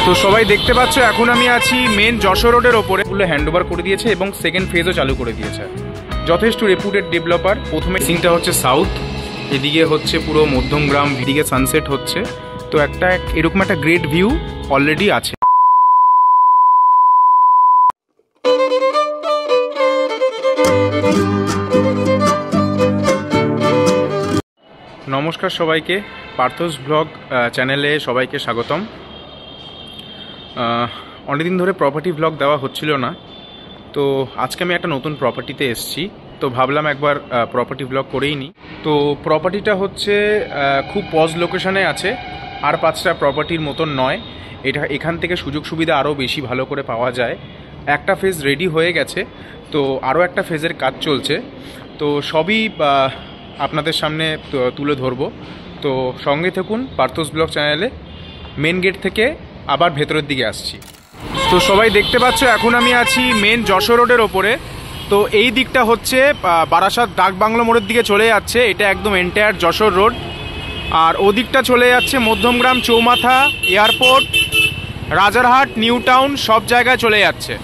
তো সবাই দেখতে পাচ্ছ এখন আমি আছি মেন যশোর রোডের ওপরে। পুরো হ্যান্ডওভার করে দিয়েছে এবং সেকেন্ড ফেজও চালু করে দিয়েছে। যথেষ্ট রেপুটেড ডেভেলপার। প্রথমে সিনটা হচ্ছে সাউথ, এদিকে হচ্ছে পুরো মধ্যমগ্রাম, এদিকে সানসেট হচ্ছে। তো একটা এরকম একটা গ্রেট ভিউ অলরেডি আছে। নমস্কার সবাইকে, পার্থস ব্লগ চ্যানেলে সবাইকে স্বাগতম। অনেকদিন ধরে প্রপার্টি ব্লগ দেওয়া হচ্ছিল না, তো আজকে আমি একটা নতুন প্রপার্টিতে এসেছি, তো ভাবলাম একবার প্রপার্টি ব্লগ করেই নিই। তো প্রপার্টিটা হচ্ছে খুব পজ লোকেশনে আছে, আর 5টা প্রপার্টির মতন নয়। এখান থেকে সুযোগ সুবিধা আরও বেশি ভালো করে পাওয়া যায়। একটা ফেজ রেডি হয়ে গেছে, তো আরও একটা ফেজের কাজ চলছে। তো সবই আপনাদের সামনে তুলে ধরবো। তো সঙ্গে থাকুন পার্থস ব্লগ চ্যানেলে। মেন গেট থেকে আবার ভেতরের দিকে আসছি। তো সবাই দেখতে পাচ্ছ এখন আমি আছি মেন যশোর রোডের ওপরে। তো এই দিকটা হচ্ছে বারাসাত ডাকবাংলো মোড়ের দিকে চলে যাচ্ছে, এটা একদম এন্টায়ার যশোর রোড। আর ওদিকটা চলে যাচ্ছে Madhyamgram, Chowmatha, airport, Rajarhat, New Town, সব জায়গায় চলে যাচ্ছে।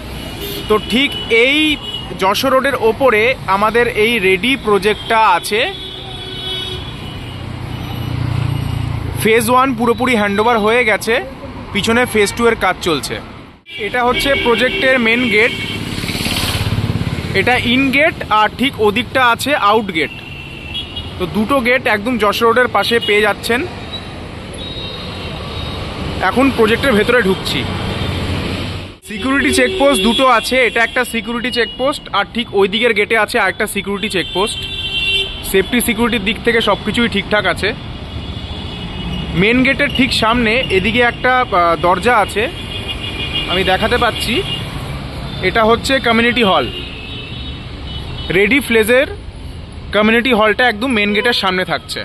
তো ঠিক এই যশোর রোডের ওপরে আমাদের এই রেডি প্রজেক্টটা আছে। ফেজ 1 পুরোপুরি হ্যান্ডওভার হয়ে গেছে, পিছনে ফেজ 2 এর কাজ চলছে। এটা হচ্ছে প্রজেক্টের মেন গেট, এটা ইন গেট, আর ঠিক ওদিকটা আছে আউট গেট। তো দুটো গেট একদম যশোর রোডের পাশে পেয়ে যাচ্ছেন। এখন প্রজেক্টের ভেতরে ঢুকছি। সিকিউরিটি চেকপোস্ট দুটো আছে, এটা একটা সিকিউরিটি চেকপোস্ট, আর ঠিক ওই দিকের গেটে আছে আরেকটা সিকিউরিটি চেকপোস্ট। সেফটি সিকিউরিটির দিক থেকে সব কিছুই ঠিকঠাক আছে। মেন গেটের ঠিক সামনে এদিকে একটা দরজা আছে, আমি দেখাতে পাচ্ছি। এটা হচ্ছে কমিউনিটি হল। রেডি ফ্লেজের কমিউনিটি হলটা একদম মেন গেটের সামনে থাকছে।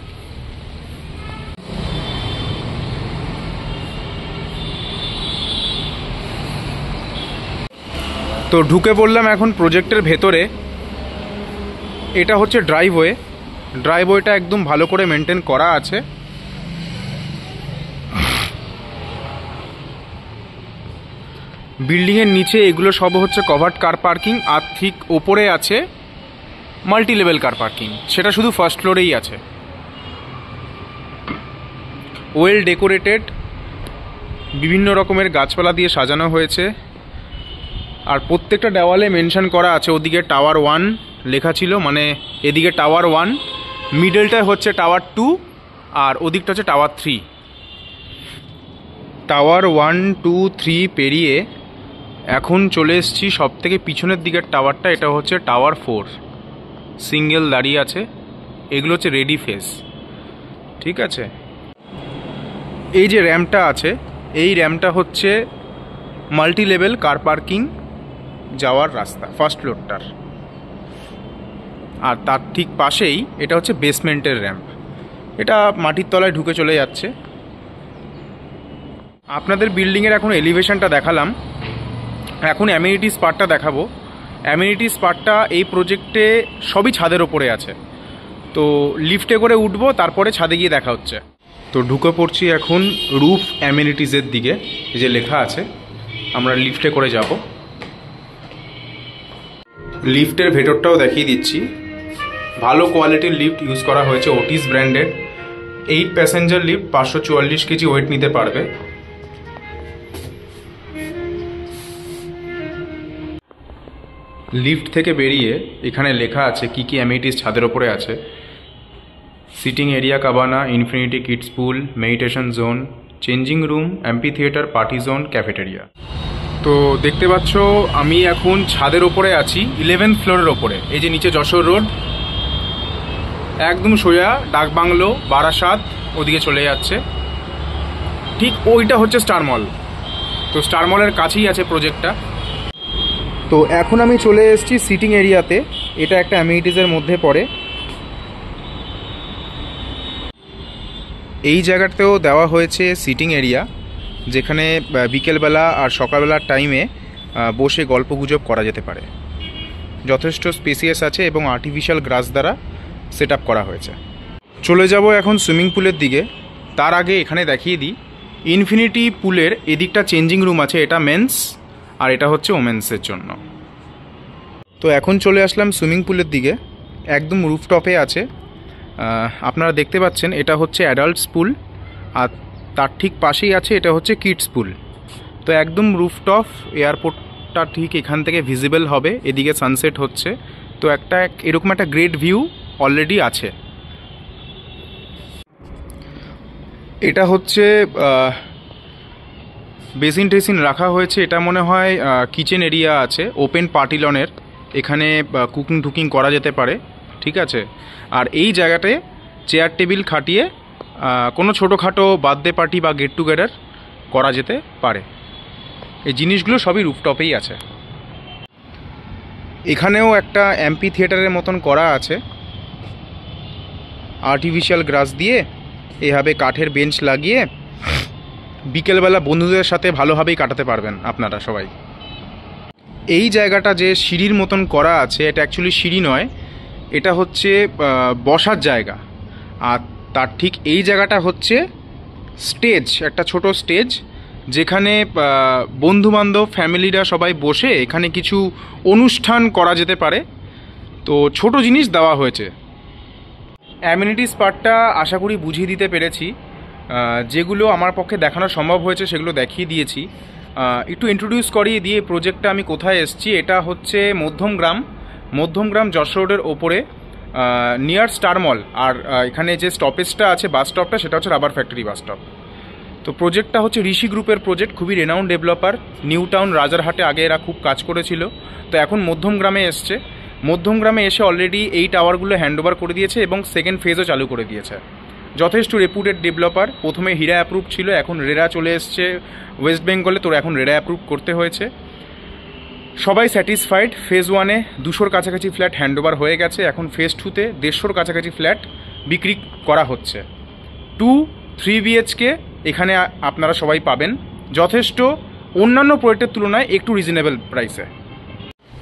তো ঢুকে পড়লাম এখন প্রজেক্টের ভেতরে। এটা হচ্ছে ড্রাইভওয়ে। ড্রাইভওয়েটা একদম ভালো করে মেনটেন করা আছে। বিল্ডিংয়ের নিচে এগুলো সব হচ্ছে কভার্ড কার পার্কিং, আর ঠিক ওপরে আছে মাল্টি লেভেল কার পার্কিং, সেটা শুধু ফার্স্ট ফ্লোরেই আছে। ওয়েল ডেকোরেটেড, বিভিন্ন রকমের গাছপালা দিয়ে সাজানো হয়েছে। আর প্রত্যেকটা দেওয়ালে মেনশন করা আছে, ওদিকে টাওয়ার 1 লেখা ছিল, মানে এদিকে টাওয়ার 1, মিডলটায় হচ্ছে টাওয়ার 2, আর ওদিকটা হচ্ছে টাওয়ার 3। টাওয়ার 1, 2, 3 পেরিয়ে এখন চলে এসেছি সব থেকে পিছনের দিকের টাওয়ারটা, এটা হচ্ছে টাওয়ার 4। সিঙ্গেল দাঁড়িয়ে আছে। এগুলো হচ্ছে রেডি ফেস, ঠিক আছে। এই যে র্যাম্পটা আছে, এই র্যাম্পটা হচ্ছে মাল্টি লেভেল কার পার্কিং যাওয়ার রাস্তা, ফার্স্ট ফ্লোরটার। আর তার ঠিক পাশেই এটা হচ্ছে বেসমেন্টের র্যাম্প, এটা মাটির তলায় ঢুকে চলে যাচ্ছে। আপনাদের বিল্ডিংয়ের এখন এলিভেশনটা দেখালাম, এখন অ্যামিনিটিস পার্টটা দেখাবো। অ্যামিনিটিস পার্টটা এই প্রজেক্টে সবই ছাদের ওপরে আছে। তো লিফটে করে উঠবো, তারপরে ছাদে গিয়ে দেখা হচ্ছে। তো ঢুকে পড়ছি এখন রুফ অ্যামিনিটিসের দিকে, এই যে লেখা আছে। আমরা লিফটে করে যাব। লিফটের ভেতরটাও দেখিয়ে দিচ্ছি। ভালো কোয়ালিটির লিফট ইউজ করা হয়েছে, ওটিস ব্র্যান্ডের। 8 প্যাসেঞ্জার লিফট, 544 কেজি ওয়েট নিতে পারবে। লিফট থেকে বেরিয়ে এখানে লেখা আছে কি কি অ্যামিনিটিস ছাদের ওপরে আছে। Sitting area, cabana, infinity kids pool, meditation zone, changing room, amphitheatre, party zone, cafeteria. তো দেখতে পাচ্ছ আমি এখন ছাদের ওপরে আছি, 11th ফ্লোরের ওপরে। এই যে নিচে যশোর রোড, একদম সোজা ডাকবাংলো, বারাসাত ওদিকে চলে যাচ্ছে। ঠিক ওইটা হচ্ছে স্টার মল। তো স্টার মলের কাছেই আছে প্রজেক্টটা। তো এখন আমি চলে এসেছি সিটিং এরিয়াতে, এটা একটা অ্যামিনিটিসের মধ্যে পড়ে। এই জায়গাতেও দেওয়া হয়েছে সিটিং এরিয়া, যেখানে বিকেলবেলা আর সকালবেলার টাইমে বসে গল্পগুজব করা যেতে পারে। যথেষ্ট স্পেসিয়াস আছে এবং আর্টিফিশিয়াল গ্রাস দ্বারা সেট আপ করা হয়েছে। চলে যাব এখন সুইমিং পুলের দিকে। তার আগে এখানে দেখিয়ে দিই, ইনফিনিটি পুলের এদিকটা চেঞ্জিং রুম আছে, এটা মেন্স আর এটা হচ্ছে ওমেন্সের জন্য। তো এখন চলে আসলাম সুইমিং পুলের দিকে, একদম রুফটপে আছে। আপনারা দেখতে পাচ্ছেন এটা হচ্ছে অ্যাডাল্টস পুল, আর তার ঠিক পাশেই আছে এটা হচ্ছে কিডস পুল। তো একদম রুফটপ, এয়ারপোর্টটা ঠিক এখান থেকে ভিজিবল হবে, এদিকে সানসেট হচ্ছে। তো এরকম একটা গ্রেট ভিউ অলরেডি আছে। এটা হচ্ছে বেসিন টেসিন রাখা হয়েছে, এটা মনে হয় কিচেন এরিয়া আছে, ওপেন পার্টিলনের, এখানে কুকিং টুকিং করা যেতে পারে, ঠিক আছে। আর এই জায়গাতে চেয়ার টেবিল খাটিয়ে কোনো ছোটোখাটো বার্থডে পার্টি বা গেট টুগেদার করা যেতে পারে। এই জিনিসগুলো সবই রুফটপেই আছে। এখানেও একটা এমপি থিয়েটারের মতন করা আছে, আর্টিফিশিয়াল গ্রাস দিয়ে এভাবে কাঠের বেঞ্চ লাগিয়ে বিকেলবেলা বন্ধুদের সাথে ভালোভাবেই কাটাতে পারবেন আপনারা সবাই। এই জায়গাটা যে সিঁড়ির মতন করা আছে, এটা অ্যাকচুয়ালি সিঁড়ি নয়, এটা হচ্ছে বসার জায়গা। আর তার ঠিক এই জায়গাটা হচ্ছে স্টেজ, একটা ছোট স্টেজ, যেখানে বন্ধুবান্ধব ফ্যামিলিরা সবাই বসে এখানে কিছু অনুষ্ঠান করা যেতে পারে। তো ছোট জিনিস দেওয়া হয়েছে। অ্যামিনিটিস পার্টটা আশা করি বুঝিয়ে দিতে পেরেছি, যেগুলো আমার পক্ষে দেখানো সম্ভব হয়েছে সেগুলো দেখিয়ে দিয়েছি। একটু ইন্ট্রোডিউস করিয়ে দিয়ে প্রজেক্টটা আমি কোথায় এসেছি। এটা হচ্ছে মধ্যমগ্রাম যশ রোডের ওপরে, নিয়ার স্টার মল। আর এখানে যে স্টপেজটা আছে বাস স্টপটা, সেটা হচ্ছে রাবার ফ্যাক্টরি বাস স্টপ। তো প্রজেক্টটা হচ্ছে ঋষি গ্রুপের প্রজেক্ট, খুবই রেনাউন্ড ডেভেলপার। নিউ টাউন রাজারহাটে আগে এরা খুব কাজ করেছিল, তো এখন মধ্যমগ্রামে এসছে। মধ্যমগ্রামে এসে অলরেডি এই টাওয়ারগুলো হ্যান্ডওভার করে দিয়েছে এবং সেকেন্ড ফেজও চালু করে দিয়েছে। যথেষ্ট রেপুটেড ডেভেলপার। প্রথমে হিরা অ্যাপ্রুভ ছিল, এখন রেরা চলে এসছে ওয়েস্ট বেঙ্গলে, তো এখন রেরা অ্যাপ্রুভ করতে হয়েছে। সবাই স্যাটিসফাইড। ফেজ 1-এ 200-র কাছাকাছি ফ্ল্যাট হ্যান্ডওভার হয়ে গেছে, এখন ফেজ 2-তে 150-র কাছাকাছি ফ্ল্যাট বিক্রি করা হচ্ছে। 2-3 BHK এখানে আপনারা সবাই পাবেন, যথেষ্ট অন্যান্য প্রজেক্টের তুলনায় একটু রিজনেবল প্রাইসে।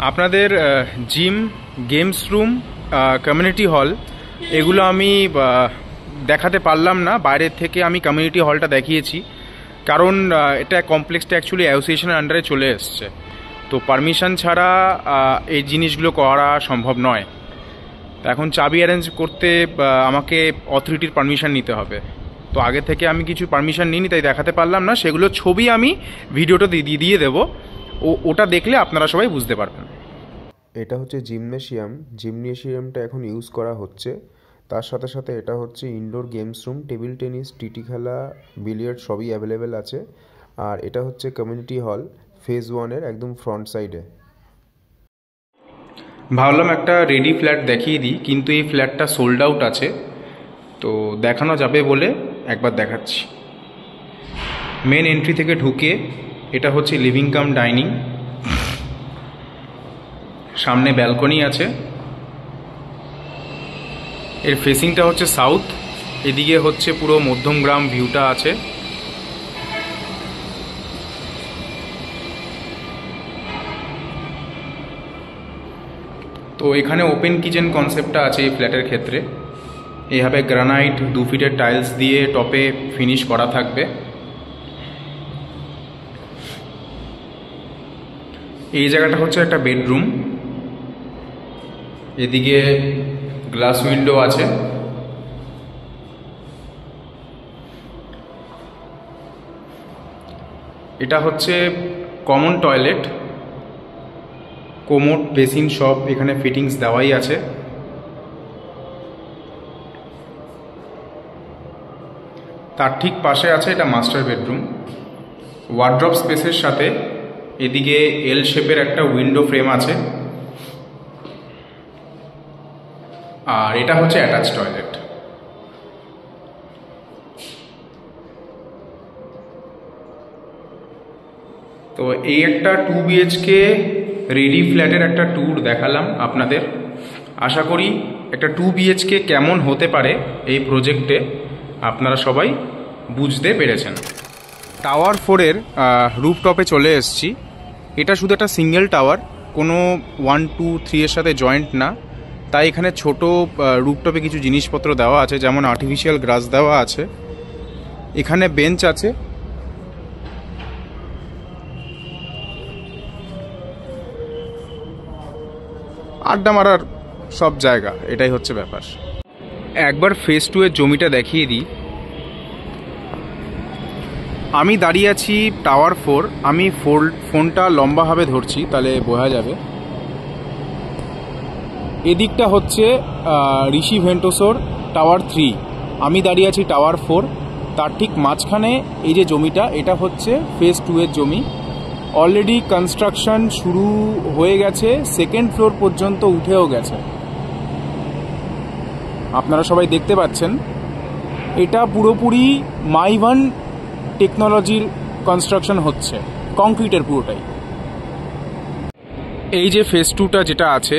আপনাদের gym, games room, community hall এগুলো আমি দেখাতে পারলাম না, বাইরের থেকে আমি কমিউনিটি হলটা দেখিয়েছি, কারণ এটা কমপ্লেক্সটা অ্যাকচুয়ালি অ্যাসোসিয়েশনের আন্ডারে চলে এসছে। তো পারমিশন ছাড়া এই জিনিসগুলো করা সম্ভব নয়। তো এখন চাবি অ্যারেঞ্জ করতে আমাকে অথরিটির পারমিশন নিতে হবে। তো আগে থেকে আমি কিছু পারমিশন নিইনি, তাই দেখাতে পারলাম না। সেগুলো ছবি আমি ভিডিওটা দিয়ে দেবো, ওটা দেখলে আপনারা সবাই বুঝতে পারবেন। এটা হচ্ছে জিমনেশিয়ামটা এখন ইউজ করা হচ্ছে। তার সাথে সাথে এটা হচ্ছে indoor games room, table tennis, TT খেলা, বিলিয়ার্ড সবই অ্যাভেলেবেল আছে। আর এটা হচ্ছে কমিউনিটি হল ফেজ 1-এর একদম ফ্রন্ট সাইডে। ভাবলাম একটা রেডি ফ্ল্যাট দেখিয়ে দিই, কিন্তু এই ফ্ল্যাটটা সোল্ড আউট আছে, তো দেখানো যাবে বলে একবার দেখাচ্ছি। মেন এন্ট্রি থেকে ঢুকে এটা হচ্ছে লিভিং কাম ডাইনিং, সামনে ব্যালকনি আছে, এর ফেসিংটা হচ্ছে সাউথ, এদিকে হচ্ছে পুরো মধ্যমগ্রাম ভিউটা আছে। তো এখানে ওপেন কিচেন কনসেপ্টটা আছে এই ফ্ল্যাটের ক্ষেত্রে। এইভাবে গ্রানাইট 2 ফিটের টাইলস দিয়ে টপে ফিনিশ করা থাকবে। এই জায়গাটা হচ্ছে একটা বেডরুম, এদিকে গ্লাস উইন্ডো আছে। এটা হচ্ছে কমন টয়লেট, কোমোড, বেসিন সব এখানে ফিটিংস দেওয়াই আছে। তার ঠিক পাশে আছে এটা মাস্টার বেডরুম, ওয়ার্ড্রপ স্পেসের সাথে এদিকে এল শেপের একটা উইন্ডো ফ্রেম আছে। আর এটা হচ্ছে অ্যাটাচ টয়লেট। তো এই একটা 2 BHK রেডি ফ্ল্যাটের একটা ট্যুর দেখালাম আপনাদের। আশা করি একটা 2 BHK কেমন হতে পারে এই প্রজেক্টে আপনারা সবাই বুঝতে পেরেছেন। টাওয়ার 4-এর রুফটপে চলে এসেছি। এটা শুধু একটা সিঙ্গেল টাওয়ার, কোনো 1, 2, 3 এর সাথে জয়েন্ট না, তাই এখানে ছোট রুফটপে কিছু জিনিসপত্র দেওয়া আছে, যেমন আর্টিফিশিয়াল গ্রাস দেওয়া আছে, এখানে বেঞ্চ আছে, আড্ডা মারার সব জায়গা, এটাই হচ্ছে ব্যাপার। একবার ফেজ 2 এর জমিটা দেখিয়ে দিই। আমি দাঁড়িয়ে আছি টাওয়ার 4। আমি ফোনটা লম্বাভাবে ধরছি, তাহলে বোঝা যাবে। এদিকটা হচ্ছে ঋষি ভেন্টোসোর টাওয়ার 3, আমি দাঁড়িয়ে আছি টাওয়ার 4। তার ঠিক মাঝখানে এই যে জমিটা, এটা হচ্ছে ফেজ 2 এর জমি। অলরেডি কনস্ট্রাকশন শুরু হয়ে গেছে, সেকেন্ড ফ্লোর পর্যন্ত উঠেও গেছে, আপনারা সবাই দেখতে পাচ্ছেন। এটা পুরোপুরি মাইভান টেকনোলজির কনস্ট্রাকশন হচ্ছে, কংক্রিটের পুরোটাই। এই যে ফেজ 2টা যেটা আছে,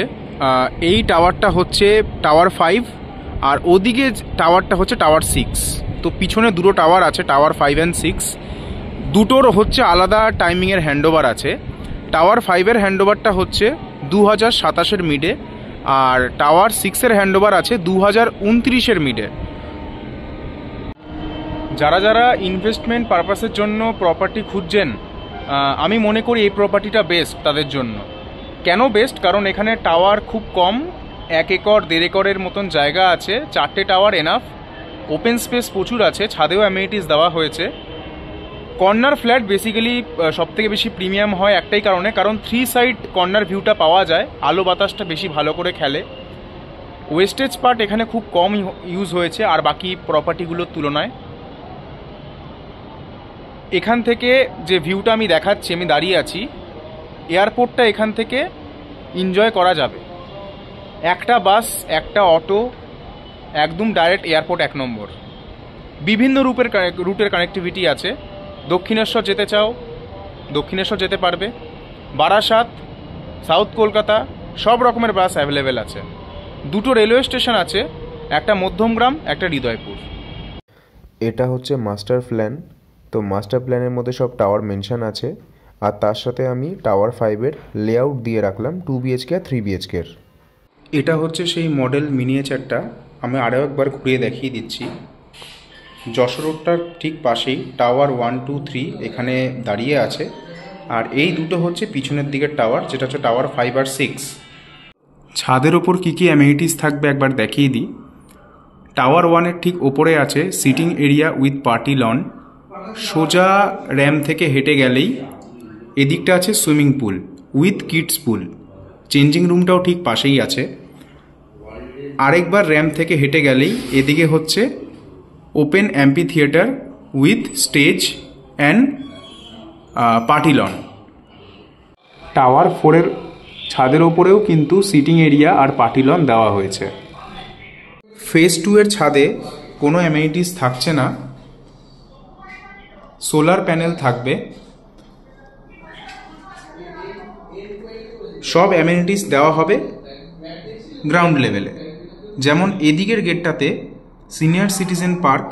এই টাওয়ারটা হচ্ছে টাওয়ার 5, আর ওদিকে টাওয়ারটা হচ্ছে টাওয়ার 6। তো পিছনে দুটো টাওয়ার আছে, টাওয়ার 5 অ্যান্ড 6, দুটোর হচ্ছে আলাদা টাইমিংয়ের হ্যান্ডওভার আছে। টাওয়ার 5-এর হ্যান্ডওভারটা হচ্ছে 2027-এর মিডে, আর টাওয়ার 6-এর হ্যান্ডওভার আছে 2029-এর মিডে। যারা যারা ইনভেস্টমেন্ট পারপাসের জন্য প্রপার্টি খুঁজছেন, আমি মনে করি এই প্রপার্টিটা বেস্ট তাদের জন্য। কেন বেস্ট? কারণ এখানে টাওয়ার খুব কম, 1 একর 1.5 একরের মতন জায়গা আছে, 4টে টাওয়ার এনাফ, ওপেন স্পেস প্রচুর আছে, ছাদেও অ্যামেনিটিস দেওয়া হয়েছে। কর্নার ফ্ল্যাট বেসিক্যালি সবথেকে বেশি প্রিমিয়াম হয় একটাই কারণে, কারণ 3 সাইড কর্নার ভিউটা পাওয়া যায়, আলো বাতাসটা বেশি ভালো করে খেলে। ওয়েস্টেজ পার্ট এখানে খুব কম ইউজ হয়েছে আর বাকি প্রপার্টিগুলোর তুলনায়। এখান থেকে যে ভিউটা আমি দেখাচ্ছি, আমি দাঁড়িয়ে আছি, এয়ারপোর্টটা এখান থেকে এনজয় করা যাবে। একটা বাস, একটা অটো, একদম ডাইরেক্ট এয়ারপোর্ট 1 নম্বর। বিভিন্ন রুটের কানেক্টিভিটি আছে। দক্ষিণেশ্বর যেতে চাও, দক্ষিণেশ্বর যেতে পারবে। বারাসাত, সাউথ কলকাতা, সব রকমের বাস অ্যাভেলেবেল আছে। দুটো রেলওয়ে স্টেশন আছে, একটা মধ্যমগ্রাম, একটা হৃদয়পুর। এটা হচ্ছে মাস্টার প্ল্যান। তো মাস্টার প্ল্যানের মধ্যে সব টাওয়ার মেনশন আছে, আর তার সাথে আমি টাওয়ার 5-এর লেআউট দিয়ে রাখলাম 2 BHK আর 3 BHK-এর। এটা হচ্ছে সেই মডেল মিনিয়েচারটা, আমি আরও একবার ঘুরিয়ে দেখিয়ে দিচ্ছি। যশোর রোডটার ঠিক পাশেই টাওয়ার 1, 2, 3 এখানে দাঁড়িয়ে আছে, আর এই দুটো হচ্ছে পিছনের দিকের টাওয়ার, যেটা হচ্ছে টাওয়ার 5 আর 6। ছাদের ওপর কী কী অ্যামেনিটিস থাকবে একবার দেখিয়ে দিই। টাওয়ার 1-এর ঠিক ওপরে আছে sitting area with party lawn. সোজা র্যাম থেকে হেঁটে গেলেই এদিকটা আছে swimming pool with kids pool, changing রুমটাও ঠিক পাশেই আছে। আরেকবার র্যাম থেকে হেঁটে গেলেই এদিকে হচ্ছে open amphitheatre with stage and party lawn. Tower 4-এর ছাদের ওপরেও কিন্তু সিটিং এরিয়া আর পার্টি লন দেওয়া হয়েছে। ফেজ 2-এর ছাদে কোনো অ্যামেনিটিস থাকছে না, সোলার প্যানেল থাকবে। সব অ্যামেনিটিস দেওয়া হবে গ্রাউন্ড লেভেলে। যেমন এদিকের গেটটাতে সিনিয়র সিটিজেন পার্ক,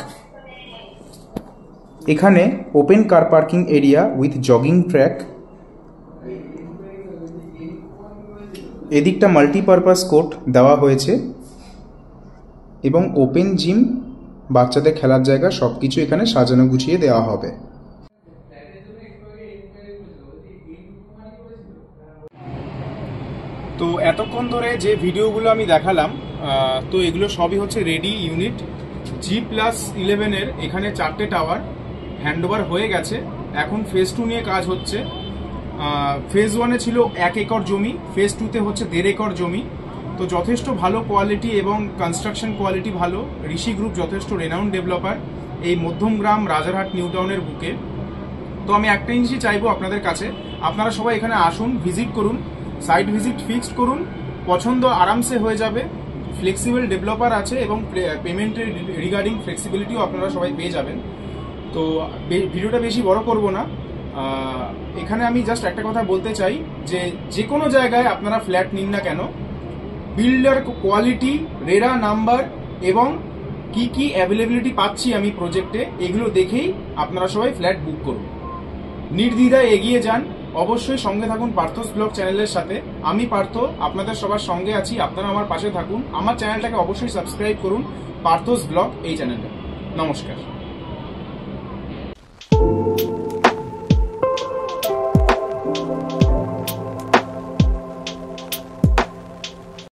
এখানে open car parking area with jogging track, এদিকটা মাল্টিপারপাস কোর্ট দেওয়া হয়েছে, এবং ওপেন জিম, বাচ্চাদের খেলার জায়গা, সব কিছু এখানে সাজানো গুছিয়ে দেওয়া হবে। তো এতক্ষণ ধরে যে ভিডিওগুলো আমি দেখালাম, তো এগুলো সবই হচ্ছে রেডি ইউনিট। G+11-এর এখানে 4টে টাওয়ার হ্যান্ডওভার হয়ে গেছে, এখন ফেজ 2 নিয়ে কাজ হচ্ছে। ফেজ 1-এ ছিল 1 একর জমি, ফেজ 2-তে হচ্ছে 1.5 একর জমি। তো যথেষ্ট ভালো কোয়ালিটি এবং কনস্ট্রাকশন কোয়ালিটি ভালো। ঋষি গ্রুপ যথেষ্ট রেনাউন্ড ডেভেলপার এই মধ্যমগ্রাম রাজারহাট নিউ টাউনের বুকে। তো আমি একটা জিনিসই চাইবো আপনাদের কাছে, আপনারা সবাই এখানে আসুন, ভিজিট করুন, সাইট ভিজিট ফিক্সড করুন, পছন্দ আরামসে হয়ে যাবে। ফ্লেক্সিবল ডেভেলপার আছে এবং পেমেন্টের রিগার্ডিং ফ্লেক্সিবিলিটিও আপনারা সবাই পেয়ে যাবেন। তো ভিডিওটা বেশি বড় করব না, এখানে আমি জাস্ট একটা কথা বলতে চাই যে কোনো জায়গায় আপনারা ফ্ল্যাট নিন না কেন, বিল্ডার কোয়ালিটি, রেরা নাম্বার এবং কি কি অ্যাভেলেবিলিটি পাচ্ছি আমি প্রজেক্টে, এগুলো দেখেই আপনারা সবাই ফ্ল্যাট বুক করুন। নির্দ্বিধায় এগিয়ে যান, অবশ্যই সঙ্গে থাকুন পার্থস ব্লগ চ্যানেলের সাথে। আমি পার্থ, আপনাদের সবার সঙ্গে আছি, আপনারা আমার পাশে থাকুন। আমার চ্যানেলটাকে অবশ্যই সাবস্ক্রাইব করুন, পার্থস ব্লগ এই চ্যানেলটা। নমস্কার।